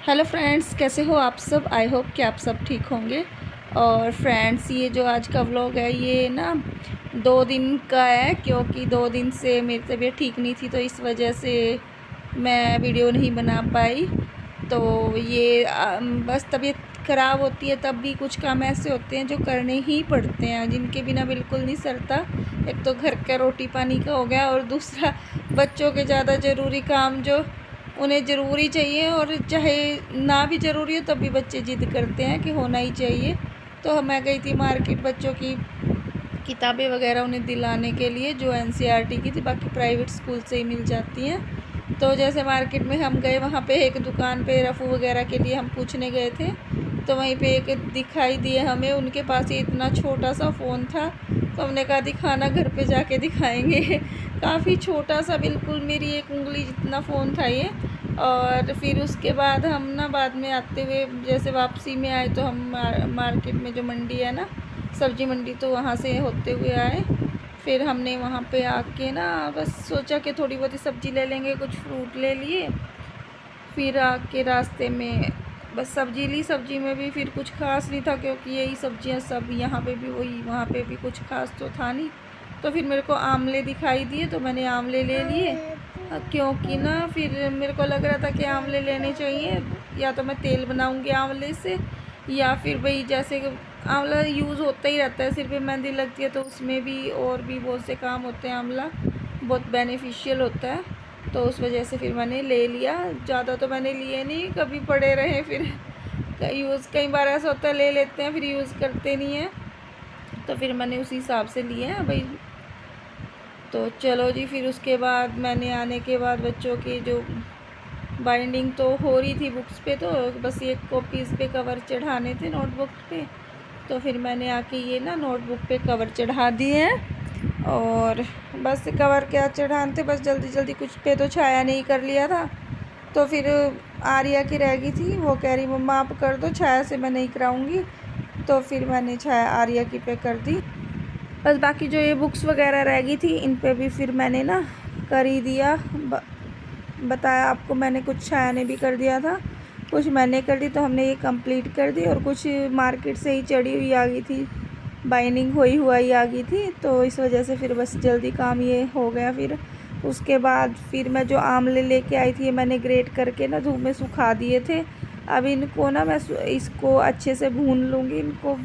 Hello friends, कैसे हो आप सब। आई होप कि आप सब ठीक होंगे। और फ्रेंड्स, ये जो आज का व्लॉग है ये ना 2 दिन का है, क्योंकि 2 दिन से मेरी तबीयत ठीक नहीं थी, तो इस वजह से मैं वीडियो नहीं बना पाई। तो ये बस तबीयत ख़राब होती है तब भी कुछ काम ऐसे होते हैं जो करने ही पड़ते हैं, जिनके बिना बिल्कुल नहीं सरता। एक तो घर का रोटी पानी का हो गया, और दूसरा बच्चों के ज़्यादा ज़रूरी काम जो उन्हें ज़रूरी चाहिए, और चाहे ना भी ज़रूरी हो तब भी बच्चे ज़िद करते हैं कि होना ही चाहिए। तो मैं गई थी मार्केट बच्चों की किताबें वगैरह उन्हें दिलाने के लिए, जो एनसीईआरटी की थी, बाकी प्राइवेट स्कूल से ही मिल जाती हैं। तो जैसे मार्केट में हम गए, वहाँ पे एक दुकान पे रफ़ू वगैरह के लिए हम पूछने गए थे, तो वहीं पे एक दिखाई दिए हमें। उनके पास ये इतना छोटा सा फ़ोन था, तो हमने कहा दिखाना, घर पे जाके दिखाएंगे। काफ़ी छोटा सा, बिल्कुल मेरी एक उंगली जितना फ़ोन था ये। और फिर उसके बाद हम ना बाद में आते हुए जैसे वापसी में आए, तो हम मार्केट में जो मंडी है ना, सब्ज़ी मंडी, तो वहाँ से होते हुए आए। फिर हमने वहाँ पे आके ना बस सोचा कि थोड़ी बहुत ही सब्ज़ी ले लेंगे, कुछ फ्रूट ले लिए। फिर आके रास्ते में बस सब्ज़ी ली। सब्ज़ी में भी फिर कुछ खास नहीं था, क्योंकि यही सब्ज़ियाँ सब यहाँ पे भी वही, वहाँ पे भी कुछ खास तो था नहीं। तो फिर मेरे को आमले दिखाई दिए, तो मैंने आमले ले लिए, क्योंकि ना फिर मेरे को लग रहा था कि आमले लेने चाहिए, या तो मैं तेल बनाऊँगी आंवले से, या फिर भाई जैसे आंवला यूज़ होता ही रहता है, सिर पे मेहंदी लगती है तो उसमें भी और भी बहुत से काम होते हैं। आंवला बहुत बेनिफिशियल होता है, तो उस वजह से फिर मैंने ले लिया। ज़्यादा तो मैंने लिए नहीं, कभी पड़े रहे फिर यूज़, कई बार ऐसा होता है ले लेते हैं फिर यूज़ करते नहीं हैं, तो फिर मैंने उसी हिसाब से लिए हैं भाई। तो चलो जी, फिर उसके बाद मैंने आने के बाद बच्चों की जो बाइंडिंग तो हो रही थी बुक्स पे, तो बस ये कॉपीज़ पे कवर चढ़ाने थे नोटबुक पे। तो फिर मैंने आके ये ना नोटबुक पे कवर चढ़ा दिए हैं, और बस कवर क्या चढ़ाते, बस जल्दी जल्दी कुछ पे तो छाया नहीं कर लिया था। तो फिर आर्या की रह गई थी, वो कह रही मम्मा आप कर दो, छाया से मैं नहीं कराऊंगी। तो फिर मैंने छाया आर्या की पे कर दी। बस बाकी जो ये बुक्स वगैरह रह गई थी, इन पे भी फिर मैंने ना कर ही दिया। बताया आपको मैंने, कुछ छाया ने भी कर दिया था, कुछ मैंने कर दी, तो हमने ये कंप्लीट कर दी। और कुछ मार्केट से ही चढ़ी हुई आ गई थी, बाइंडिंग हुई हुआ ही आ गई थी, तो इस वजह से फिर बस जल्दी काम ये हो गया। फिर उसके बाद फिर मैं जो आमले लेके आई थी, मैंने ग्रेट करके ना धूप में सुखा दिए थे। अब इनको ना मैं इसको अच्छे से भून लूँगी, इनको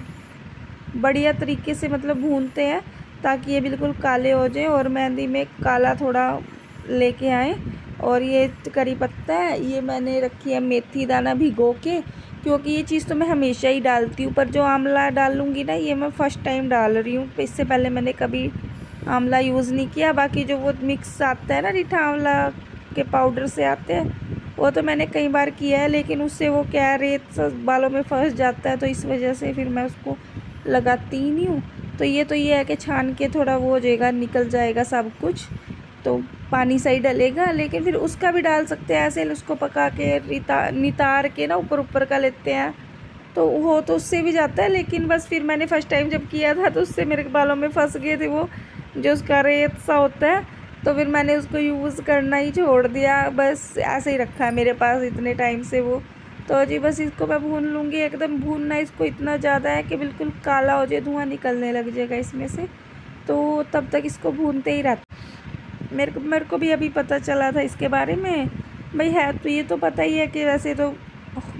बढ़िया तरीके से, मतलब भूनते हैं ताकि ये बिल्कुल काले हो जाए और मेहंदी में काला थोड़ा लेके आए। और ये करी पत्ता है, ये मैंने रखी है मेथी दाना भिगो के, क्योंकि ये चीज़ तो मैं हमेशा ही डालती हूँ, पर जो आंवला डालूँगी ना, ये मैं फ़र्स्ट टाइम डाल रही हूँ। इससे पहले मैंने कभी आंवला यूज़ नहीं किया। बाकी जो वो मिक्स आता है ना, रीठा आंवला के पाउडर से आते हैं, वो तो मैंने कई बार किया है, लेकिन उससे वो क्या रेत बालों में फंस जाता है, तो इस वजह से फिर मैं उसको लगाती ही नहीं हूँ। तो ये है कि छान के थोड़ा वो हो जाएगा, निकल जाएगा सब कुछ, तो पानी सही डलेगा। लेकिन फिर उसका भी डाल सकते हैं, ऐसे उसको पका के नितार के ना ऊपर ऊपर का लेते हैं, तो वो तो उससे भी जाता है। लेकिन बस फिर मैंने फ़र्स्ट टाइम जब किया था, तो उससे मेरे बालों में फंस गए थे वो जो उसका रेत सा होता है, तो फिर मैंने उसको यूज़ करना ही छोड़ दिया। बस ऐसे ही रखा है मेरे पास इतने टाइम से वो। तो जी बस इसको मैं भून लूँगी, एकदम भूनना इसको इतना ज़्यादा है कि बिल्कुल काला हो जाए, धुआं निकलने लग जाएगा इसमें से। तो तब तक इसको भूनते ही रहता। मेरे को भी अभी पता चला था इसके बारे में। भाई है तो ये तो पता ही है कि वैसे तो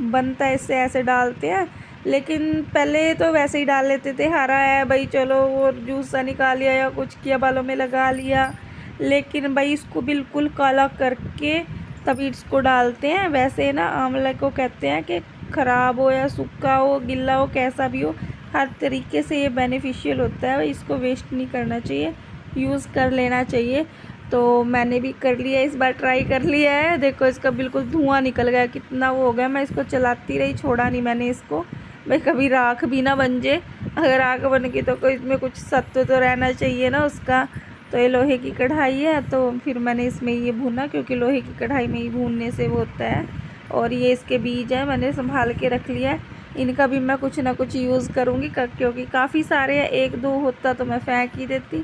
बनता है इससे, ऐसे डालते हैं, लेकिन पहले तो वैसे ही डाल लेते थे, हरा है भाई चलो वो जूस सा निकाल लिया या कुछ किया, बालों में लगा लिया। लेकिन भाई इसको बिल्कुल काला करके तभी इसको डालते हैं। वैसे ना आंवला को कहते हैं कि ख़राब हो या सूखा हो, गिल्ला हो, कैसा भी हो, हर तरीके से ये बेनिफिशियल होता है। इसको वेस्ट नहीं करना चाहिए, यूज़ कर लेना चाहिए। तो मैंने भी कर लिया, इस बार ट्राई कर लिया है। देखो इसका बिल्कुल धुआं निकल गया, कितना वो हो गया। मैं इसको चलाती रही, छोड़ा नहीं मैंने इसको, भाई कभी राख भी ना बन जाए। अगर राख बन गई तो कोई इसमें कुछ सत्व तो रहना चाहिए ना उसका। तो ये लोहे की कढ़ाई है, तो फिर मैंने इसमें ये भूना, क्योंकि लोहे की कढ़ाई में ही भूनने से वो होता है। और ये इसके बीज हैं, मैंने संभाल के रख लिया है। इनका भी मैं कुछ ना कुछ यूज़ करूँगी, क्योंकि काफ़ी सारे हैं, एक दो होता तो मैं फेंक ही देती।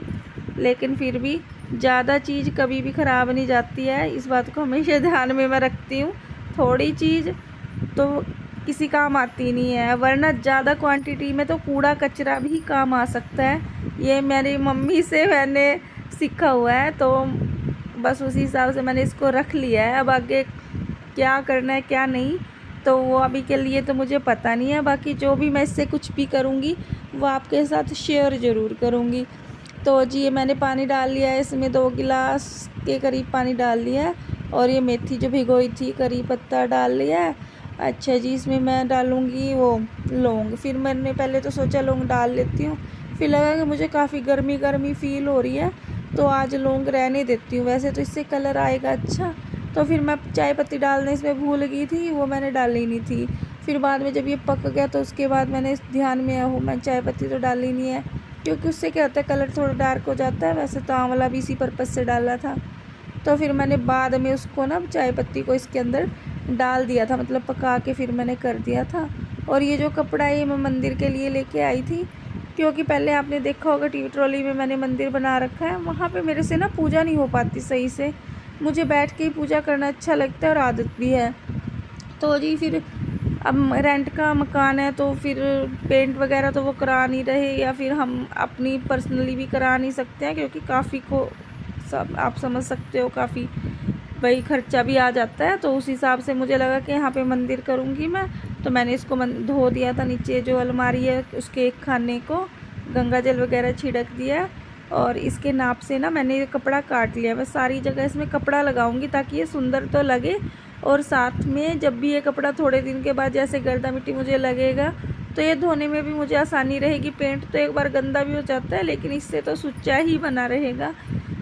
लेकिन फिर भी ज़्यादा चीज़ कभी भी ख़राब नहीं जाती है, इस बात को हमेशा ध्यान में मैं रखती हूँ। थोड़ी चीज़ तो किसी काम आती नहीं है, वरना ज़्यादा क्वांटिटी में तो कूड़ा कचरा भी काम आ सकता है। ये मेरी मम्मी से मैंने सीखा हुआ है, तो बस उसी हिसाब से मैंने इसको रख लिया है। अब आगे क्या करना है क्या नहीं, तो वो अभी के लिए तो मुझे पता नहीं है। बाकी जो भी मैं इससे कुछ भी करूँगी वो आपके साथ शेयर ज़रूर करूँगी। तो जी ये मैंने पानी डाल लिया है, इसमें 2 गिलास के करीब पानी डाल लिया है। और ये मेथी जो भिगोई थी, करी पत्ता डाल लिया है। अच्छा जी, इसमें मैं डालूँगी वो लौंग। फिर मैंने पहले तो सोचा लौंग डाल लेती हूँ, फिर लगा कि मुझे काफ़ी गर्मी गर्मी फ़ील हो रही है, तो आज लौंग रहने देती हूँ। वैसे तो इससे कलर आएगा अच्छा। तो फिर मैं चाय पत्ती डालने इसमें भूल गई थी, वो मैंने डाली नहीं थी। फिर बाद में जब ये पक गया तो उसके बाद मैंने ध्यान में आया, मैं चाय पत्ती तो डाली नहीं है, क्योंकि उससे क्या होता है कलर थोड़ा डार्क हो जाता है। वैसे तो आंवला भी इसी पर्पज़ से डाला था। तो फिर मैंने बाद में उसको ना चाय पत्ती को इसके अंदर डाल दिया था, मतलब पका के फिर मैंने कर दिया था। और ये जो कपड़ा है ये मैं मंदिर के लिए लेके आई थी, क्योंकि पहले आपने देखा होगा टीवी ट्रॉली में मैंने मंदिर बना रखा है, वहाँ पे मेरे से ना पूजा नहीं हो पाती सही से। मुझे बैठ के ही पूजा करना अच्छा लगता है और आदत भी है। तो जी फिर अब रेंट का मकान है, तो फिर पेंट वगैरह तो वो करा नहीं रहे, या फिर हम अपनी पर्सनली भी करा नहीं सकते हैं, क्योंकि काफ़ी को सब आप समझ सकते हो, काफ़ी भाई खर्चा भी आ जाता है। तो उस हिसाब से मुझे लगा कि यहाँ पे मंदिर करूँगी मैं। तो मैंने इसको धो दिया था, नीचे जो अलमारी है उसके एक खाने को गंगा जल वगैरह छिड़क दिया। और इसके नाप से ना मैंने ये कपड़ा काट लिया। मैं सारी जगह इसमें कपड़ा लगाऊंगी ताकि ये सुंदर तो लगे, और साथ में जब भी ये कपड़ा थोड़े दिन के बाद जैसे गर्दा मिट्टी मुझे लगेगा, तो ये धोने में भी मुझे आसानी रहेगी। पेंट तो एक बार गंदा भी हो जाता है, लेकिन इससे तो सुच्चा ही बना रहेगा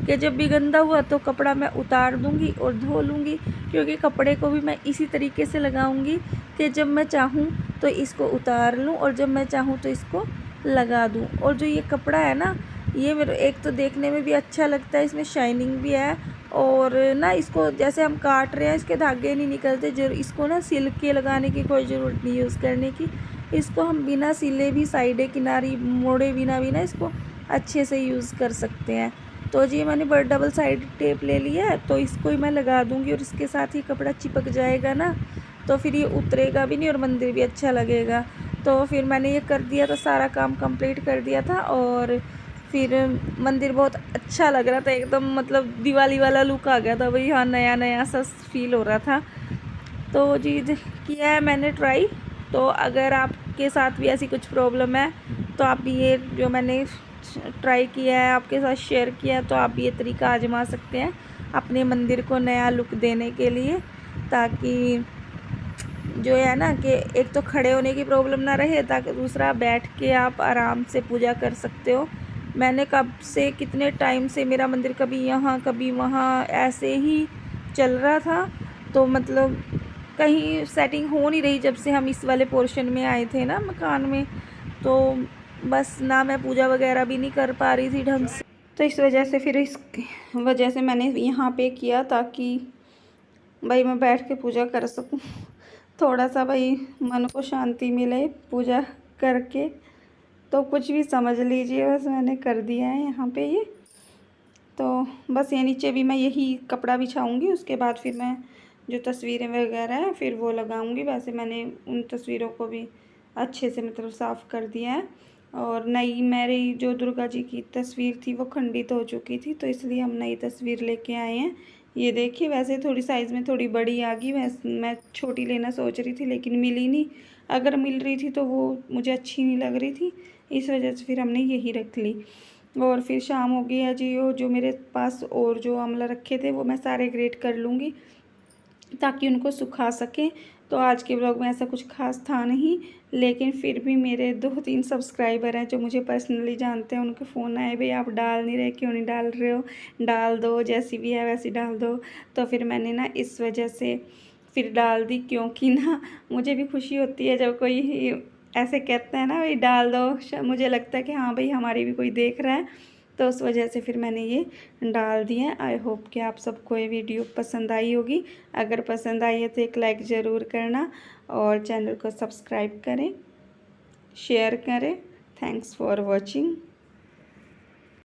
कि जब भी गंदा हुआ तो कपड़ा मैं उतार दूंगी और धो लूँगी। क्योंकि कपड़े को भी मैं इसी तरीके से लगाऊंगी कि जब मैं चाहूँ तो इसको उतार लूँ, और जब मैं चाहूँ तो इसको लगा दूँ। और जो ये कपड़ा है ना, ये मेरे एक तो देखने में भी अच्छा लगता है, इसमें शाइनिंग भी है। और ना इसको जैसे हम काट रहे हैं इसके धागे नहीं निकलते, जो इसको ना सिल के लगाने की कोई ज़रूरत नहीं यूज़ करने की। इसको हम बिना सिले भी साइडे किनारी मोड़े बिना भी ना इसको अच्छे से यूज़ कर सकते हैं। तो जी मैंने बड़ा डबल साइड टेप ले लिया है, तो इसको ही मैं लगा दूँगी, और इसके साथ ही कपड़ा चिपक जाएगा ना, तो फिर ये उतरेगा भी नहीं और मंदिर भी अच्छा लगेगा। तो फिर मैंने ये कर दिया था, सारा काम कंप्लीट कर दिया था। और फिर मंदिर बहुत अच्छा लग रहा था, एकदम मतलब दिवाली वाला लुक आ गया था भाई। हाँ, नया नया सा फील हो रहा था। तो जी किया है मैंने ट्राई। तो अगर आपके साथ भी ऐसी कुछ प्रॉब्लम है, तो आप भी ये जो मैंने ट्राई किया है आपके साथ शेयर किया है, तो आप भी ये तरीका आजमा सकते हैं अपने मंदिर को नया लुक देने के लिए। ताकि जो है ना कि एक तो खड़े होने की प्रॉब्लम ना रहे, ताकि दूसरा बैठ के आप आराम से पूजा कर सकते हो। मैंने कब से कितने टाइम से मेरा मंदिर कभी यहाँ कभी वहाँ ऐसे ही चल रहा था, तो मतलब कहीं सेटिंग हो नहीं रही जब से हम इस वाले पोर्शन में आए थे ना मकान में। तो बस ना मैं पूजा वगैरह भी नहीं कर पा रही थी ढंग से, तो इस वजह से फिर इस वजह से मैंने यहाँ पे किया, ताकि भाई मैं बैठ के पूजा कर सकूँ, थोड़ा सा भाई मन को शांति मिले पूजा करके। तो कुछ भी समझ लीजिए, बस मैंने कर दिया है यहाँ पे ये। तो बस ये नीचे भी मैं यही कपड़ा बिछाऊंगी, उसके बाद फिर मैं जो तस्वीरें वगैरह हैं फिर वो लगाऊंगी। वैसे मैंने उन तस्वीरों को भी अच्छे से मतलब साफ़ कर दिया है। और नई मेरी जो दुर्गा जी की तस्वीर थी वो खंडित हो चुकी थी, तो इसलिए हम नई तस्वीर लेके आए हैं। ये देखिए, वैसे थोड़ी साइज़ में थोड़ी बड़ी आ गई, मैं छोटी लेना सोच रही थी लेकिन मिली नहीं। अगर मिल रही थी तो वो मुझे अच्छी नहीं लग रही थी, इस वजह से फिर हमने यही रख ली। और फिर शाम हो गई है जी। वो जो मेरे पास और जो आंवला रखे थे वो मैं सारे ग्रेट कर लूँगी ताकि उनको सुखा सकें। तो आज के ब्लॉग में ऐसा कुछ खास था नहीं, लेकिन फिर भी मेरे 2-3 सब्सक्राइबर हैं जो मुझे पर्सनली जानते हैं, उनके फ़ोन आए, भाई आप डाल नहीं रहे, क्यों नहीं डाल रहे हो, डाल दो, जैसी भी है वैसी डाल दो। तो फिर मैंने ना इस वजह से फिर डाल दी, क्योंकि ना मुझे भी खुशी होती है जब कोई ऐसे कहते हैं ना भाई डाल दो, मुझे लगता है कि हाँ भाई हमारी भी कोई देख रहा है, तो उस वजह से फिर मैंने ये डाल दिए हैं। आई होप कि आप सबको ये वीडियो पसंद आई होगी। अगर पसंद आई है तो एक लाइक ज़रूर करना, और चैनल को सब्सक्राइब करें, शेयर करें। Thanks for watching.